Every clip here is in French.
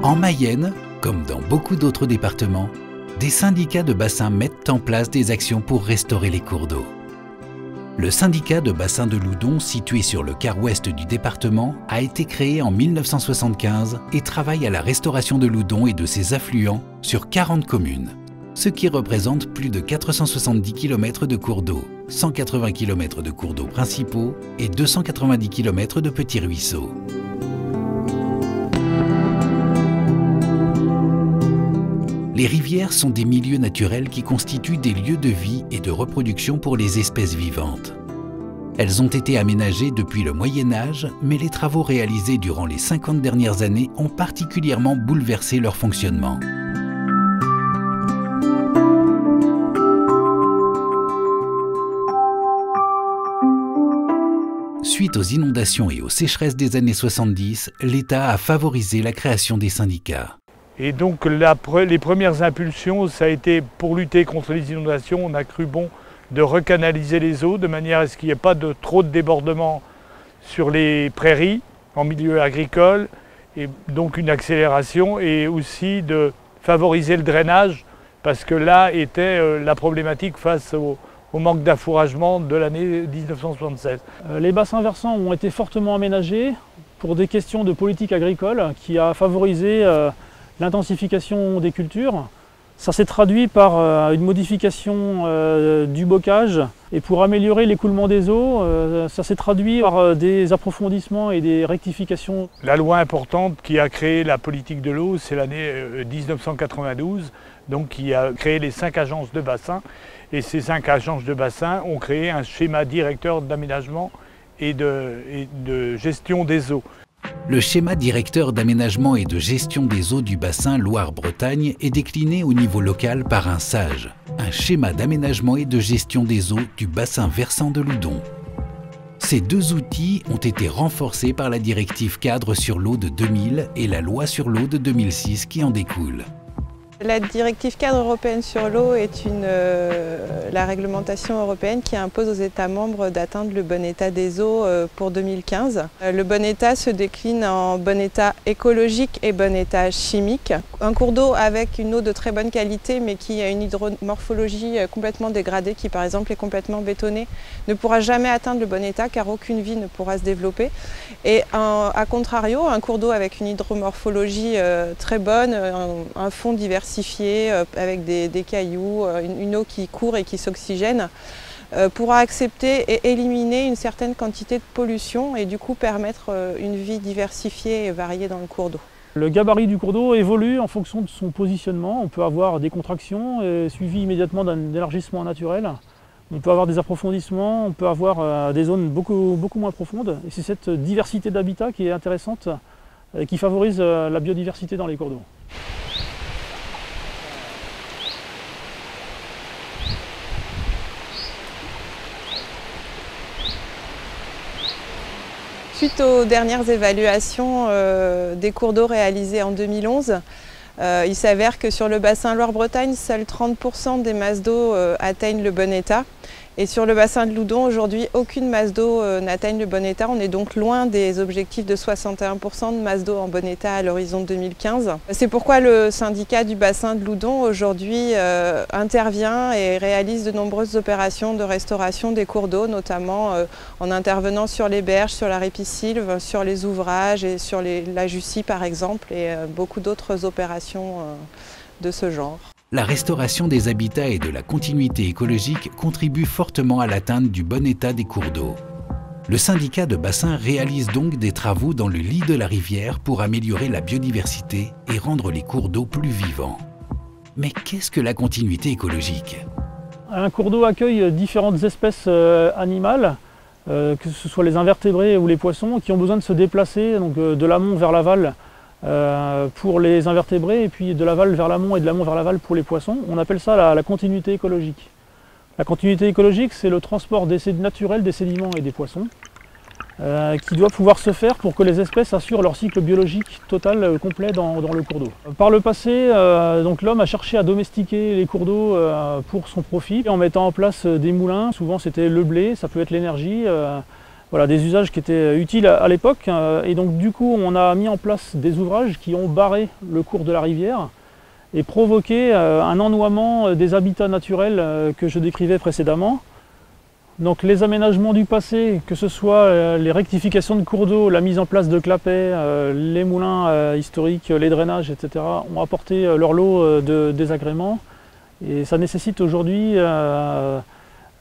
En Mayenne, comme dans beaucoup d'autres départements, des syndicats de bassins mettent en place des actions pour restaurer les cours d'eau. Le syndicat de bassin de Loudon, situé sur le quart ouest du département, a été créé en 1975 et travaille à la restauration de Loudon et de ses affluents sur 40 communes, ce qui représente plus de 470 km de cours d'eau, 180 km de cours d'eau principaux et 290 km de petits ruisseaux. Les rivières sont des milieux naturels qui constituent des lieux de vie et de reproduction pour les espèces vivantes. Elles ont été aménagées depuis le Moyen Âge, mais les travaux réalisés durant les 50 dernières années ont particulièrement bouleversé leur fonctionnement. Suite aux inondations et aux sécheresses des années 70, l'État a favorisé la création des syndicats. Et donc les premières impulsions, ça a été pour lutter contre les inondations, on a cru bon de recanaliser les eaux de manière à ce qu'il n'y ait pas trop de débordements sur les prairies, en milieu agricole, et donc une accélération et aussi de favoriser le drainage parce que là était la problématique face au manque d'affouragement de l'année 1976. Les bassins versants ont été fortement aménagés pour des questions de politique agricole qui a favorisé l'intensification des cultures. Ça s'est traduit par une modification du bocage et pour améliorer l'écoulement des eaux, ça s'est traduit par des approfondissements et des rectifications. La loi importante qui a créé la politique de l'eau, c'est l'année 1992, donc qui a créé les 5 agences de bassin. Et ces 5 agences de bassin ont créé un schéma directeur d'aménagement et de gestion des eaux. Le schéma directeur d'aménagement et de gestion des eaux du bassin Loire-Bretagne est décliné au niveau local par un SAGE, un schéma d'aménagement et de gestion des eaux du bassin versant de Loudon. Ces deux outils ont été renforcés par la directive cadre sur l'eau de 2000 et la loi sur l'eau de 2006 qui en découle. La directive cadre européenne sur l'eau est la réglementation européenne qui impose aux États membres d'atteindre le bon état des eaux pour 2015. Le bon état se décline en bon état écologique et bon état chimique. Un cours d'eau avec une eau de très bonne qualité mais qui a une hydromorphologie complètement dégradée, qui par exemple est complètement bétonnée, ne pourra jamais atteindre le bon état car aucune vie ne pourra se développer. Et à contrario, un cours d'eau avec une hydromorphologie très bonne, un fond diversifié, avec des cailloux, une eau qui court et qui s'oxygène, pourra accepter et éliminer une certaine quantité de pollution et du coup permettre une vie diversifiée et variée dans le cours d'eau. Le gabarit du cours d'eau évolue en fonction de son positionnement. On peut avoir des contractions suivies immédiatement d'un élargissement naturel. On peut avoir des approfondissements, on peut avoir des zones beaucoup moins profondes. Et c'est cette diversité d'habitat qui est intéressante et qui favorise la biodiversité dans les cours d'eau. Suite aux dernières évaluations des cours d'eau réalisées en 2011, il s'avère que sur le bassin Loire-Bretagne, seuls 30% des masses d'eau atteignent le bon état. Et sur le bassin de Loudon, aujourd'hui, aucune masse d'eau n'atteigne le bon état. On est donc loin des objectifs de 61% de masse d'eau en bon état à l'horizon 2015. C'est pourquoi le syndicat du bassin de Loudon aujourd'hui intervient et réalise de nombreuses opérations de restauration des cours d'eau, notamment en intervenant sur les berges, sur la ripisylve, sur les ouvrages et sur la Jussie par exemple, et beaucoup d'autres opérations de ce genre. La restauration des habitats et de la continuité écologique contribue fortement à l'atteinte du bon état des cours d'eau. Le syndicat de bassin réalise donc des travaux dans le lit de la rivière pour améliorer la biodiversité et rendre les cours d'eau plus vivants. Mais qu'est-ce que la continuité écologique? Un cours d'eau accueille différentes espèces animales, que ce soit les invertébrés ou les poissons, qui ont besoin de se déplacer donc, de l'amont vers l'aval. Pour les invertébrés et puis de l'aval vers l'amont et de l'amont vers l'aval pour les poissons. On appelle ça la continuité écologique. La continuité écologique, c'est le transport naturel des sédiments et des poissons qui doit pouvoir se faire pour que les espèces assurent leur cycle biologique total, complet dans le cours d'eau. Par le passé, l'homme a cherché à domestiquer les cours d'eau pour son profit en mettant en place des moulins. Souvent c'était le blé, ça peut être l'énergie. Voilà, des usages qui étaient utiles à l'époque. Et donc du coup, on a mis en place des ouvrages qui ont barré le cours de la rivière et provoqué un ennoiement des habitats naturels que je décrivais précédemment. Donc les aménagements du passé, que ce soit les rectifications de cours d'eau, la mise en place de clapets, les moulins historiques, les drainages, etc., ont apporté leur lot de désagréments. Et ça nécessite aujourd'hui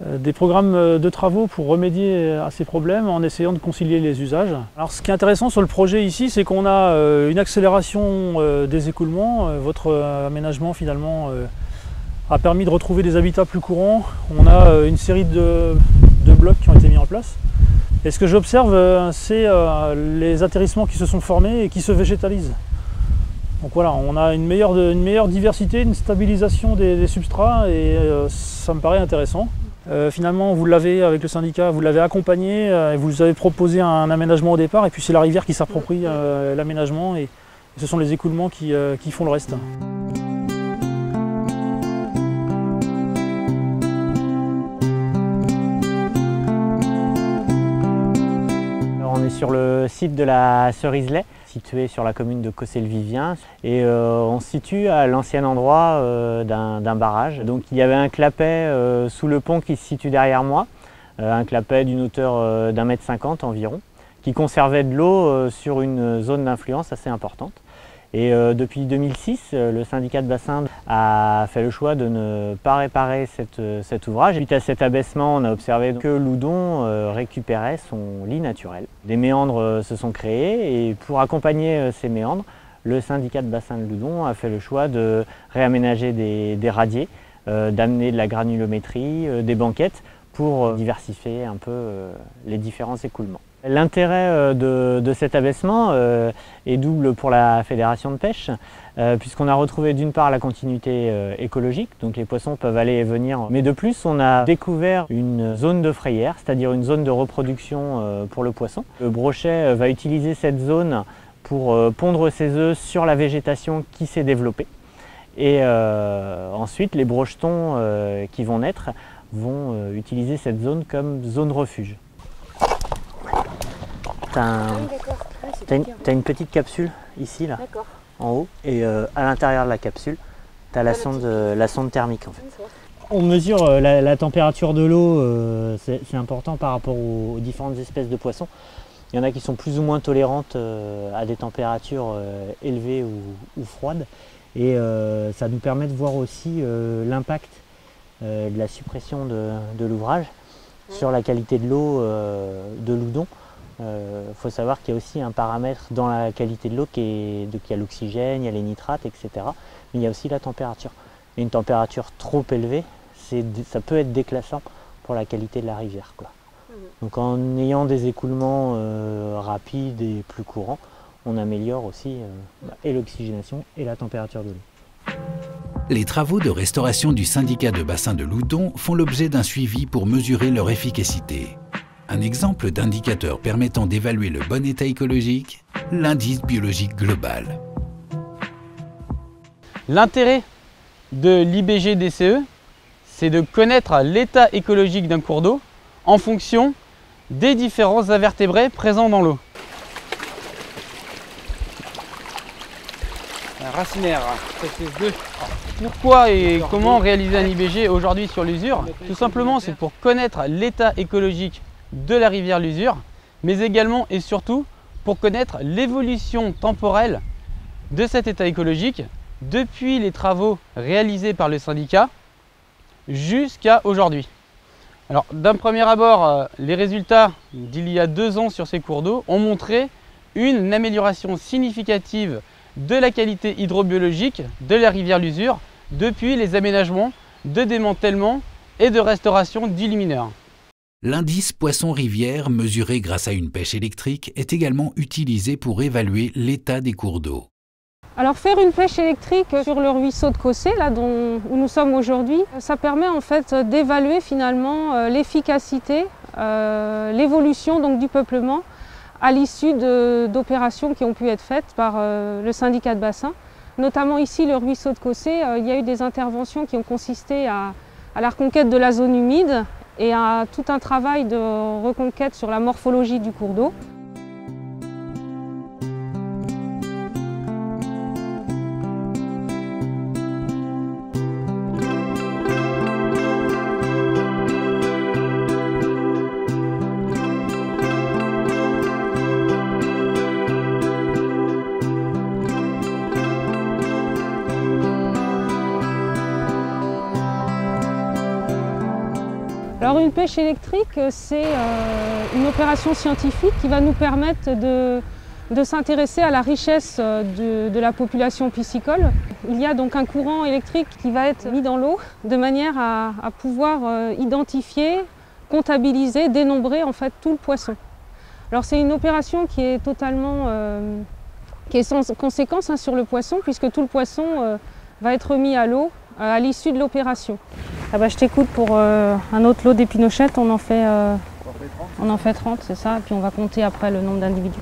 des programmes de travaux pour remédier à ces problèmes en essayant de concilier les usages. Alors ce qui est intéressant sur le projet ici, c'est qu'on a une accélération des écoulements. Votre aménagement finalement a permis de retrouver des habitats plus courants. On a une série de blocs qui ont été mis en place. Et ce que j'observe, c'est les atterrissements qui se sont formés et qui se végétalisent. Donc voilà, on a une meilleure diversité, une stabilisation des substrats et ça me paraît intéressant. Finalement, vous l'avez avec le syndicat, vous l'avez accompagné et vous avez proposé un aménagement au départ et puis c'est la rivière qui s'approprie l'aménagement et ce sont les écoulements qui font le reste. On est sur le site de la Cerise-Lait, situé sur la commune de Cossé-le-Vivien, et on se situe à l'ancien endroit d'un barrage. Donc il y avait un clapet sous le pont qui se situe derrière moi, un clapet d'une hauteur d'1,50 m environ, qui conservait de l'eau sur une zone d'influence assez importante. Et depuis 2006, le syndicat de bassin a fait le choix de ne pas réparer cet ouvrage. Suite à cet abaissement, on a observé que Loudon récupérait son lit naturel. Des méandres se sont créés et pour accompagner ces méandres, le syndicat de bassin de Loudon a fait le choix de réaménager des radiers, d'amener de la granulométrie, des banquettes pour diversifier un peu les différents écoulements. L'intérêt de cet abaissement est double pour la fédération de pêche, puisqu'on a retrouvé d'une part la continuité écologique, donc les poissons peuvent aller et venir, mais de plus on a découvert une zone de frayère, c'est-à-dire une zone de reproduction pour le poisson. Le brochet va utiliser cette zone pour pondre ses œufs sur la végétation qui s'est développée. Et ensuite les brochetons qui vont naître vont utiliser cette zone comme zone refuge. T'as une petite capsule ici, là, en haut, et à l'intérieur de la capsule, tu as la sonde thermique en fait. On mesure la température de l'eau, c'est important par rapport aux différentes espèces de poissons. Il y en a qui sont plus ou moins tolérantes à des températures élevées ou froides, et ça nous permet de voir aussi l'impact de la suppression de l'ouvrage sur la qualité de l'eau de Loudon. Faut savoir qu'il y a aussi un paramètre dans la qualité de l'eau qui a l'oxygène, il y a les nitrates, etc. Mais il y a aussi la température. Et une température trop élevée, ça peut être déclassant pour la qualité de la rivière, quoi. Donc en ayant des écoulements rapides et plus courants, on améliore aussi et l'oxygénation et la température de l'eau. Les travaux de restauration du syndicat de bassin de Loudon font l'objet d'un suivi pour mesurer leur efficacité. Un exemple d'indicateur permettant d'évaluer le bon état écologique, l'indice biologique global. L'intérêt de l'IBG-DCE, c'est de connaître l'état écologique d'un cours d'eau en fonction des différents invertébrés présents dans l'eau. Racinaire, SS2. Pourquoi et comment réaliser un IBG aujourd'hui sur l'usure? Tout simplement, c'est pour connaître l'état écologique de la rivière l'usure, mais également et surtout pour connaître l'évolution temporelle de cet état écologique depuis les travaux réalisés par le syndicat jusqu'à aujourd'hui. Alors d'un premier abord, les résultats d'il y a 2 ans sur ces cours d'eau ont montré une amélioration significative de la qualité hydrobiologique de la rivière l'usure depuis les aménagements de démantèlement et de restauration d'îles mineures. L'indice poisson-rivière, mesuré grâce à une pêche électrique, est également utilisé pour évaluer l'état des cours d'eau. Alors faire une pêche électrique sur le ruisseau de Cossé, là où nous sommes aujourd'hui, ça permet en fait d'évaluer finalement l'efficacité, l'évolution donc du peuplement à l'issue d'opérations qui ont pu être faites par le syndicat de bassin. Notamment ici le ruisseau de Cossé, il y a eu des interventions qui ont consisté à la reconquête de la zone humide et tout un travail de reconquête sur la morphologie du cours d'eau. Alors une pêche électrique, c'est une opération scientifique qui va nous permettre de s'intéresser à la richesse de la population piscicole. Il y a donc un courant électrique qui va être mis dans l'eau de manière à pouvoir identifier, comptabiliser, dénombrer en fait tout le poisson. Alors c'est une opération qui est totalement qui est sans conséquence sur le poisson, puisque tout le poisson va être mis à l'eau à l'issue de l'opération. Ah bah, je t'écoute pour un autre lot d'épinochettes, on en fait 30, c'est ça, et puis on va compter après le nombre d'individus.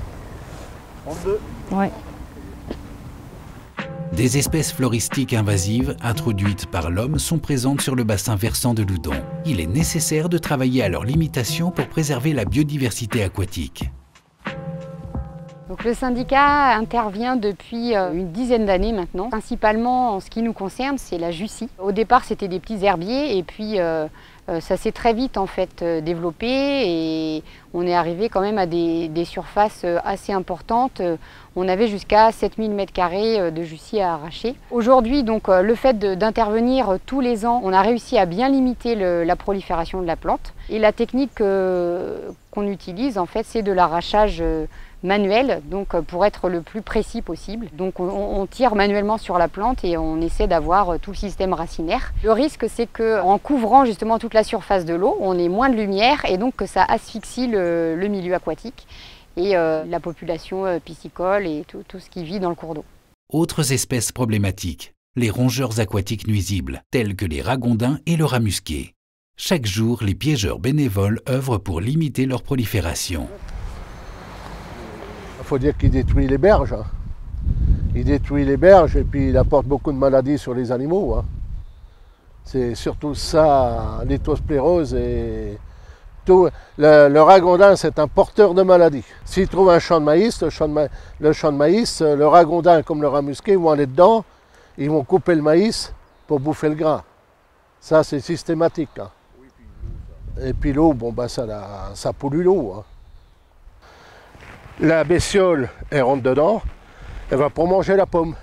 32. Ouais. Des espèces floristiques invasives introduites par l'homme sont présentes sur le bassin versant de Loudon. Il est nécessaire de travailler à leur limitation pour préserver la biodiversité aquatique. Donc le syndicat intervient depuis une dizaine d'années maintenant. Principalement en ce qui nous concerne, c'est la Jussie. Au départ, c'était des petits herbiers et puis ça s'est très vite en fait développé et on est arrivé quand même à des surfaces assez importantes. On avait jusqu'à 7000 m² de Jussie à arracher. Aujourd'hui, donc le fait d'intervenir tous les ans, on a réussi à bien limiter la prolifération de la plante. Et la technique qu'on utilise en fait, c'est de l'arrachage manuel, donc pour être le plus précis possible. Donc on tire manuellement sur la plante et on essaie d'avoir tout le système racinaire. Le risque, c'est qu'en couvrant justement toute la surface de l'eau, on ait moins de lumière et donc que ça asphyxie le milieu aquatique et la population piscicole et tout ce qui vit dans le cours d'eau. Autres espèces problématiques, les rongeurs aquatiques nuisibles, tels que les ragondins et le rat musqué. Chaque jour, les piégeurs bénévoles œuvrent pour limiter leur prolifération. Il faut dire qu'il détruit les berges. Hein. Il détruit les berges et puis il apporte beaucoup de maladies sur les animaux. Hein. C'est surtout ça, l'éthosclérose et tout. Le ragondin, c'est un porteur de maladies. S'il trouve un champ de maïs, le ragondin comme le rat musqué vont aller dedans, ils vont couper le maïs pour bouffer le grain. Ça, c'est systématique. Hein. Et puis l'eau, bon, bah, ça pollue l'eau. Hein. La bestiole, elle rentre dedans, elle va pour manger la pomme.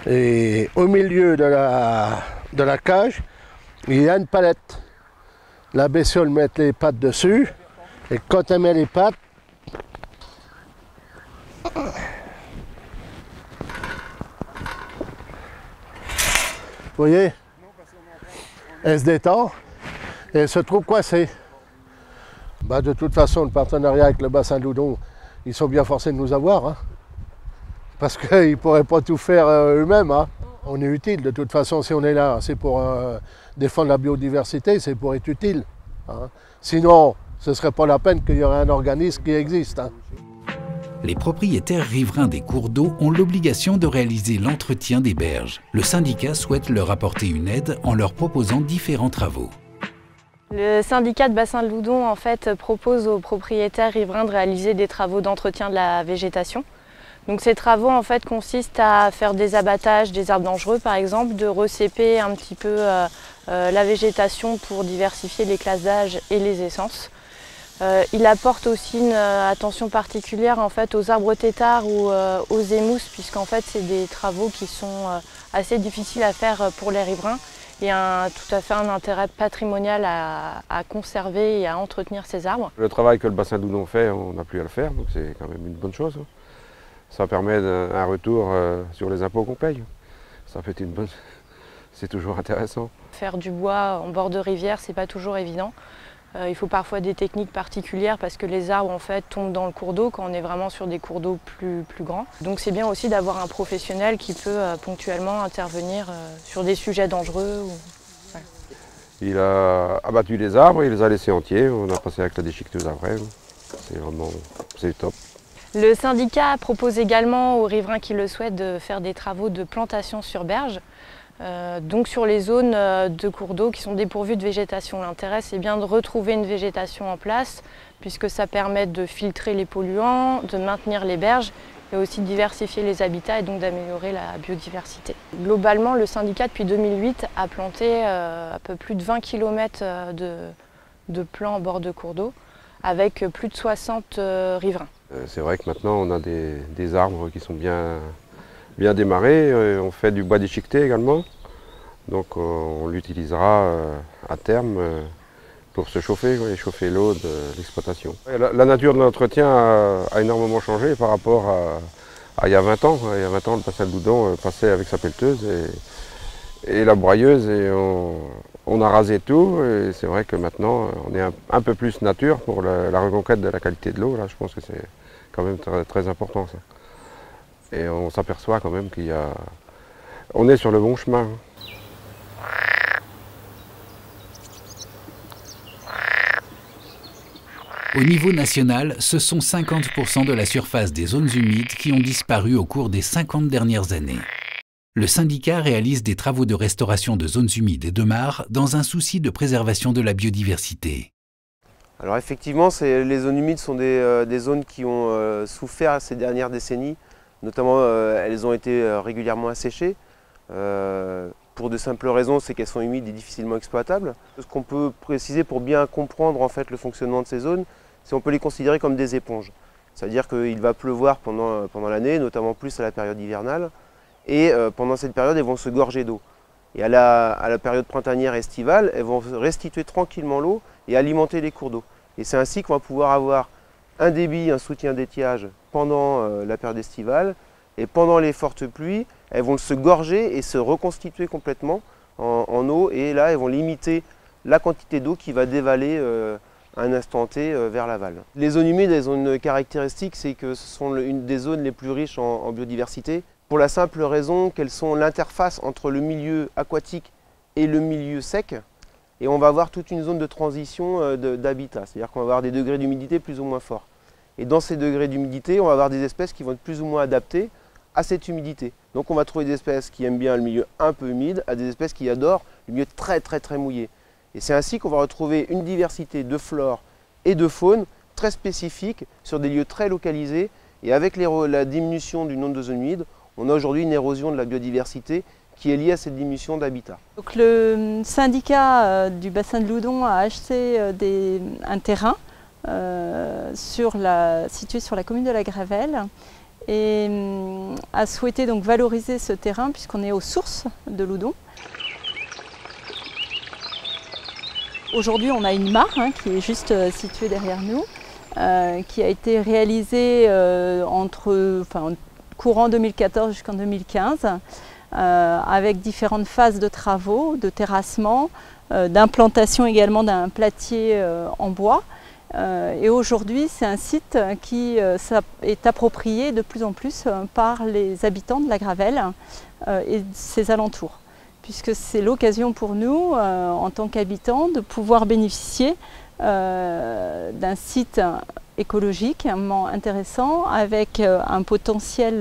Et au milieu de la cage, il y a une palette. La bestiole met les pattes dessus, et quand elle met les pattes, vous voyez, elle se détend et elle se trouve coincée. Bah, de toute façon, le partenariat avec le bassin de Loudon, ils sont bien forcés de nous avoir, hein, parce qu'ils ne pourraient pas tout faire eux-mêmes. Hein. On est utile, de toute façon, si on est là, c'est pour défendre la biodiversité, c'est pour être utile. Hein. Sinon, ce ne serait pas la peine qu'il y aurait un organisme qui existe. Hein. Les propriétaires riverains des cours d'eau ont l'obligation de réaliser l'entretien des berges. Le syndicat souhaite leur apporter une aide en leur proposant différents travaux. Le syndicat de bassin de Loudon en fait, propose aux propriétaires riverains de réaliser des travaux d'entretien de la végétation. Donc ces travaux en fait, consistent à faire des abattages des arbres dangereux par exemple, de recéper un petit peu la végétation pour diversifier les classes d'âge et les essences. Il apporte aussi une attention particulière en fait, aux arbres têtards ou aux émousses, puisqu'en fait c'est des travaux qui sont assez difficiles à faire pour les riverains. Il y a tout à fait un intérêt patrimonial à conserver et à entretenir ces arbres. Le travail que le bassin de Loudon fait, on n'a plus à le faire, donc c'est quand même une bonne chose. Hein. Ça permet un retour sur les impôts qu'on paye. Ça fait une bonne... C'est toujours intéressant. Faire du bois en bord de rivière, c'est pas toujours évident. Il faut parfois des techniques particulières parce que les arbres en fait, tombent dans le cours d'eau quand on est vraiment sur des cours d'eau plus grands. Donc c'est bien aussi d'avoir un professionnel qui peut ponctuellement intervenir sur des sujets dangereux. Ouais. Il a abattu les arbres, il les a laissés entiers, on a passé avec la déchiqueteuse après. C'est top. Le syndicat propose également aux riverains qui le souhaitent de faire des travaux de plantation sur berge. donc sur les zones de cours d'eau qui sont dépourvues de végétation. L'intérêt, c'est bien de retrouver une végétation en place, puisque ça permet de filtrer les polluants, de maintenir les berges, et aussi de diversifier les habitats et donc d'améliorer la biodiversité. Globalement, le syndicat, depuis 2008, a planté un peu plus de 20 km de plants en bord de cours d'eau, avec plus de 60 riverains. C'est vrai que maintenant, on a des arbres qui sont bien démarrés. On fait du bois déchiqueté également. Donc on l'utilisera à terme pour se chauffer et chauffer l'eau de l'exploitation. La nature de l'entretien a énormément changé par rapport à il y a 20 ans. Il y a 20 ans, le bassin de Loudon passait avec sa pelleteuse et la broyeuse et on a rasé tout. Et c'est vrai que maintenant, on est un peu plus nature pour la reconquête de la qualité de l'eau. Là, je pense que c'est quand même très, très important ça. Et on s'aperçoit quand même on est sur le bon chemin. Au niveau national, ce sont 50% de la surface des zones humides qui ont disparu au cours des 50 dernières années. Le syndicat réalise des travaux de restauration de zones humides et de mares dans un souci de préservation de la biodiversité. Alors effectivement, les zones humides sont des zones qui ont souffert ces dernières décennies. Notamment, elles ont été régulièrement asséchées. Pour de simples raisons, c'est qu'elles sont humides et difficilement exploitables. Ce qu'on peut préciser pour bien comprendre en fait, le fonctionnement de ces zones, c'est qu'on peut les considérer comme des éponges. C'est-à-dire qu'il va pleuvoir pendant l'année, notamment plus à la période hivernale. Et pendant cette période, elles vont se gorger d'eau. Et à la période printanière et estivale, elles vont restituer tranquillement l'eau et alimenter les cours d'eau. Et c'est ainsi qu'on va pouvoir avoir un débit, un soutien d'étiage pendant la période estivale. Et pendant les fortes pluies, elles vont se gorger et se reconstituer complètement en eau. Et là, elles vont limiter la quantité d'eau qui va dévaler à un instant T vers l'aval. Les zones humides, elles ont une caractéristique, c'est que ce sont une des zones les plus riches en biodiversité. Pour la simple raison qu'elles sont l'interface entre le milieu aquatique et le milieu sec. Et on va avoir toute une zone de transition d'habitat. C'est-à-dire qu'on va avoir des degrés d'humidité plus ou moins forts. Et dans ces degrés d'humidité, on va avoir des espèces qui vont être plus ou moins adaptées à cette humidité. Donc on va trouver des espèces qui aiment bien le milieu un peu humide, à des espèces qui adorent le milieu très mouillé. Et c'est ainsi qu'on va retrouver une diversité de flore et de faune très spécifique sur des lieux très localisés. Et avec la diminution du nombre de zones humides, on a aujourd'hui une érosion de la biodiversité qui est liée à cette diminution d'habitat. Donc le syndicat du bassin de Loudon a acheté un terrain situé sur la commune de la Gravelle et a souhaité donc valoriser ce terrain puisqu'on est aux sources de Loudon. Aujourd'hui, on a une mare qui est juste située derrière nous, qui a été réalisée courant 2014 jusqu'en 2015, avec différentes phases de travaux, de terrassement, d'implantation également d'un platier en bois. Et aujourd'hui, c'est un site qui est approprié de plus en plus par les habitants de la Gravelle et ses alentours, puisque c'est l'occasion pour nous, en tant qu'habitants, de pouvoir bénéficier d'un site écologiquement intéressant, avec un potentiel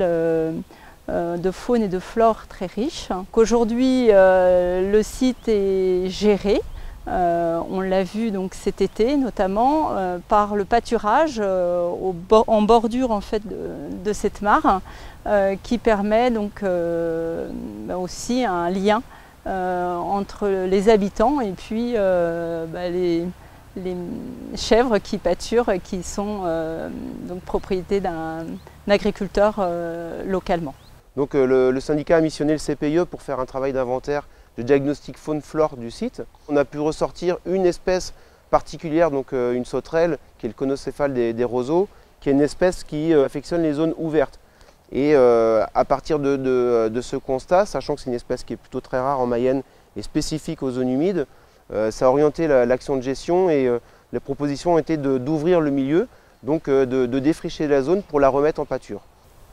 de faune et de flore très riche. Aujourd'hui, le site est géré. On l'a vu donc cet été notamment par le pâturage en bordure en fait de cette mare qui permet donc aussi un lien entre les habitants et puis les chèvres qui pâturent et qui sont donc propriété d'un agriculteur localement. Donc le syndicat a missionné le CPIE pour faire un travail d'inventaire de diagnostic faune-flore du site. On a pu ressortir une espèce particulière, donc une sauterelle, qui est le conocéphale des roseaux, qui est une espèce qui affectionne les zones ouvertes. Et à partir de ce constat, sachant que c'est une espèce qui est plutôt très rare en Mayenne et spécifique aux zones humides, ça a orienté l'action de gestion et les propositions ont été d'ouvrir le milieu, donc de défricher la zone pour la remettre en pâture.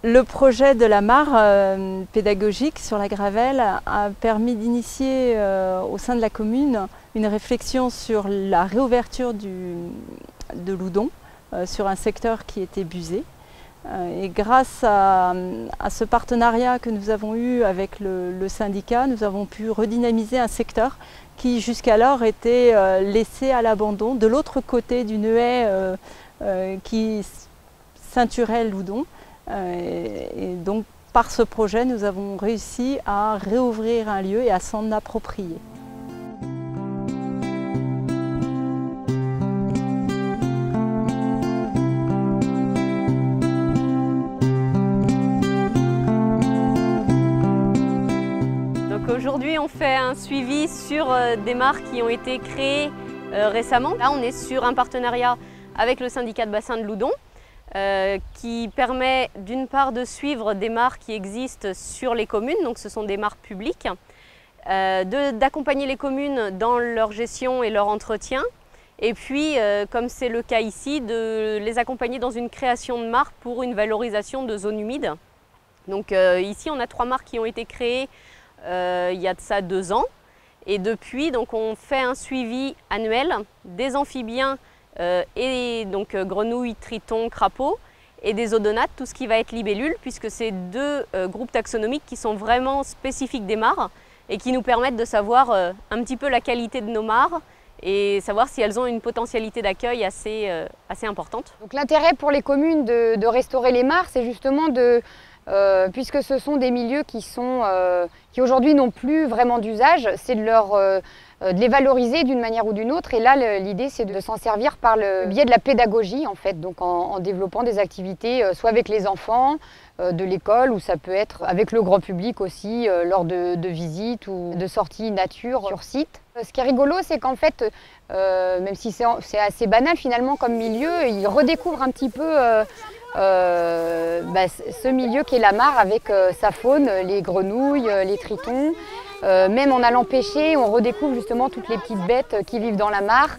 Le projet de la mare pédagogique sur la Gravelle a permis d'initier au sein de la commune une réflexion sur la réouverture de Loudon, sur un secteur qui était busé. Et grâce à ce partenariat que nous avons eu avec le syndicat, nous avons pu redynamiser un secteur qui jusqu'alors était laissé à l'abandon de l'autre côté d'une haie qui ceinturait Loudon. Et donc par ce projet, nous avons réussi à réouvrir un lieu et à s'en approprier. Aujourd'hui, on fait un suivi sur des mares qui ont été créées récemment. Là, on est sur un partenariat avec le syndicat de bassin de Loudon qui permet d'une part de suivre des mares qui existent sur les communes, donc ce sont des mares publiques, d'accompagner les communes dans leur gestion et leur entretien, et puis, comme c'est le cas ici, de les accompagner dans une création de mares pour une valorisation de zones humides. Donc ici, on a 3 mares qui ont été créées il y a de ça 2 ans, et depuis donc on fait un suivi annuel des amphibiens et donc grenouilles, tritons, crapauds, et des odonates, tout ce qui va être libellules, puisque c'est 2 groupes taxonomiques qui sont vraiment spécifiques des mares et qui nous permettent de savoir un petit peu la qualité de nos mares et savoir si elles ont une potentialité d'accueil assez importante. Donc l'intérêt pour les communes de restaurer les mares, c'est justement puisque ce sont des milieux qui aujourd'hui n'ont plus vraiment d'usage, c'est de les valoriser d'une manière ou d'une autre. Et là, l'idée, c'est de s'en servir par le biais de la pédagogie, en fait, donc en développant des activités, soit avec les enfants de l'école, ou ça peut être avec le grand public aussi, lors de visites ou de sorties nature sur site. Ce qui est rigolo, c'est qu'en fait, même si c'est assez banal finalement comme milieu, ils redécouvrent un petit peu ce milieu qu'est la mare avec sa faune, les grenouilles, les tritons. Même en allant pêcher, on redécouvre justement toutes les petites bêtes qui vivent dans la mare,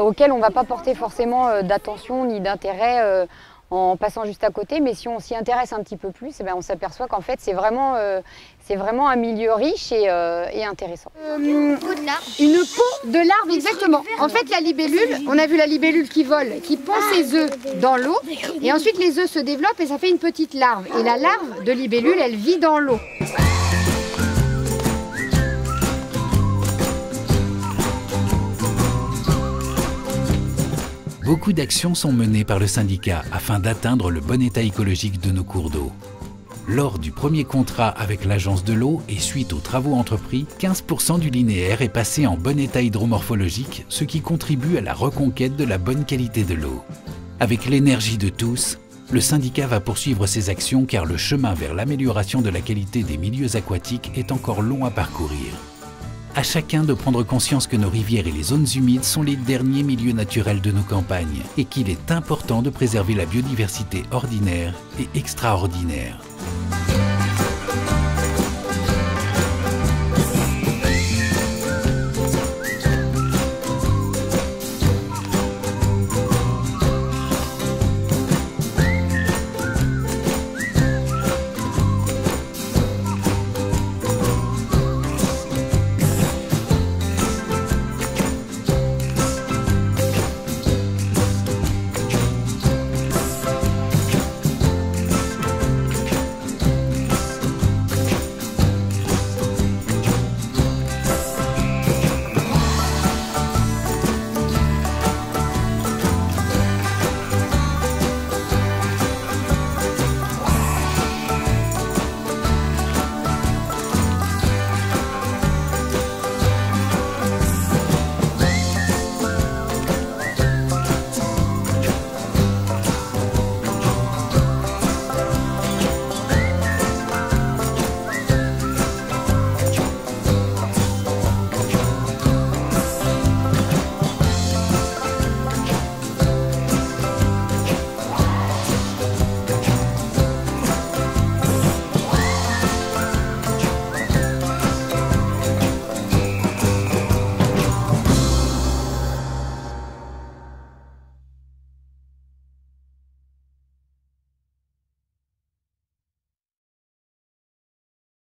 auxquelles on ne va pas porter forcément d'attention ni d'intérêt en passant juste à côté. Mais si on s'y intéresse un petit peu plus, on s'aperçoit qu'en fait c'est vraiment un milieu riche et intéressant. Une peau de larve, exactement. En fait, la libellule, on a vu la libellule qui vole, qui pond ses œufs dans l'eau, et ensuite les œufs se développent et ça fait une petite larve. Et la larve de libellule, elle vit dans l'eau. Beaucoup d'actions sont menées par le syndicat afin d'atteindre le bon état écologique de nos cours d'eau. Lors du premier contrat avec l'Agence de l'eau et suite aux travaux entrepris, 15% du linéaire est passé en bon état hydromorphologique, ce qui contribue à la reconquête de la bonne qualité de l'eau. Avec l'énergie de tous, le syndicat va poursuivre ses actions car le chemin vers l'amélioration de la qualité des milieux aquatiques est encore long à parcourir. À chacun de prendre conscience que nos rivières et les zones humides sont les derniers milieux naturels de nos campagnes et qu'il est important de préserver la biodiversité ordinaire et extraordinaire.